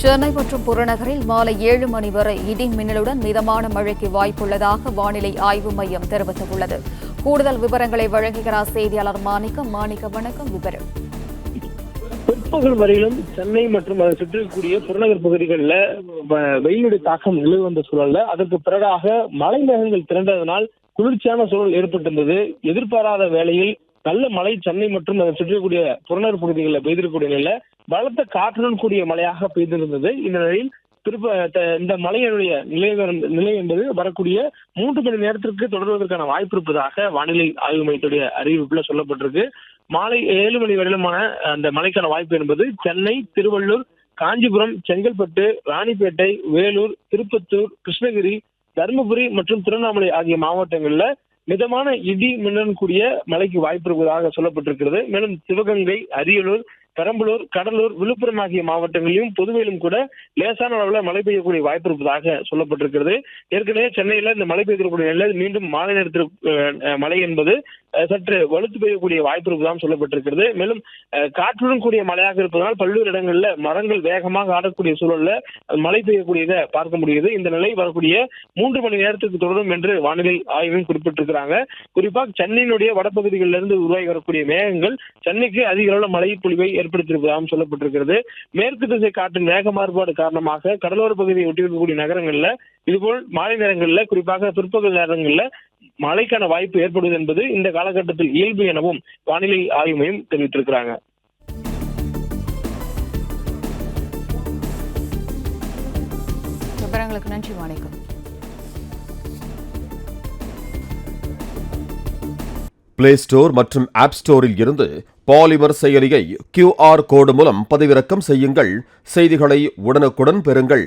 சென்னை மற்றும் புறநகரில் மாலை 7 மணி வரை இடி மின்னலுடன் மிதமான மழைக்கு வாய்ப்புள்ளதாக வானிலை ஆய்வு மையம் தெரிவித்துள்ளது. கூடுதல் விவரங்களை வழங்குகிறார் செய்தியாளர் மாணிக்கம். வணக்கம். விவரம். பிற்பகல் வரையிலும் சென்னை மற்றும் அதை சுற்றிக்கூடிய புறநகர் பகுதிகளில் வெயிலுடைய தாக்கம் நிலவு வந்த சூழல்ல அதற்கு பிறகாக மழை மேகங்கள் திரண்டதனால் குளிர்ச்சியான சூழல் ஏற்பட்டிருந்தது. எதிர்பாராத வேளையில் நல்ல மழை சென்னை மற்றும் அதை சுற்றக்கூடிய புறநகர் பகுதிகளில் பெய்திருக்கக்கூடிய நிலையில பலத்த காற்றுடன் கூடிய மழையாக பெய்திருந்தது. இந்த நிலையில் இந்த மழையினுடைய நிலை என்பது வரக்கூடிய 3 மணி நேரத்திற்கு தொடர்வதற்கான வாய்ப்பு இருப்பதாக வானிலை ஆய்வு மையத்துடைய அறிவிப்புல சொல்லப்பட்டிருக்கு. மாலை 7 மணி வரையிலுமான அந்த மழைக்கான வாய்ப்பு என்பது சென்னை, திருவள்ளூர், காஞ்சிபுரம், செங்கல்பட்டு, ராணிப்பேட்டை, வேலூர், திருப்பத்தூர், கிருஷ்ணகிரி, தருமபுரி மற்றும் திருவண்ணாமலை ஆகிய மாவட்டங்கள்ல மிதமான இடி மின்னலுடன் கூடிய மழைக்கு வாய்ப்பு இருப்பதாக சொல்லப்பட்டிருக்கிறது. மேலும் சிவகங்கை, அரியலூர், பெரம்பலூர், கடலூர், விழுப்புரம் ஆகிய மாவட்டங்களிலும் புதுவையிலும் கூட லேசான அளவில் மழை பெய்யக்கூடிய வாய்ப்பு இருப்பதாக சொல்லப்பட்டிருக்கிறது. ஏற்கனவே சென்னையில இந்த மழை பெய்யக்கூடிய நிலையில் மீண்டும் மாலை நேரத்தில் மழை என்பது சற்று வலுத்து பெய்யக்கூடிய வாய்ப்பு இருப்பதாக சொல்லப்பட்டிருக்கிறது. மேலும் காற்றுடன் கூடிய மழையாக இருப்பதனால் பல்வேறு இடங்கள்ல மரங்கள் வேகமாக ஆடக்கூடிய சூழல்ல மழை பெய்யக்கூடியதை பார்க்க முடியுது. இந்த நிலை வரக்கூடிய 3 மணி நேரத்துக்கு தொடரும் என்று வானிலை ஆய்வையும் குறிப்பிட்டிருக்கிறாங்க. குறிப்பாக சென்னையினுடைய வடபகுதிகளிலிருந்து உருவாகி வரக்கூடிய மேகங்கள் சென்னைக்கு அதிக அளவில் மழை பொழிவை ஏற்படுத்தியிருப்பதாகவும் சொல்லப்பட்டிருக்கிறது. மேற்கு திசை காற்றின் வேக மாறுபாடு காரணமாக கடலோர பகுதியை ஒட்டியிருக்கக்கூடிய நகரங்கள்ல இதுபோல் மாலை நேரங்களில் குறிப்பாக பிற்பகல் நேரங்களில் மழைக்கான வாய்ப்பு ஏற்படுவது என்பது இந்த காலகட்டத்தில் இயல்பு எனவும் வானிலை ஆய்வு மையம் தெரிவித்திருக்கிறாங்க. விவரங்களுக்கு நன்றி. வணக்கம். பிளே ஸ்டோர் மற்றும் ஆப் ஸ்டோரில் இருந்து பாலிமர் செயலியை QR கோடு மூலம் பதிவிறக்கம் செய்யுங்கள். செய்திகளை உடனுக்குடன் பெறுங்கள்.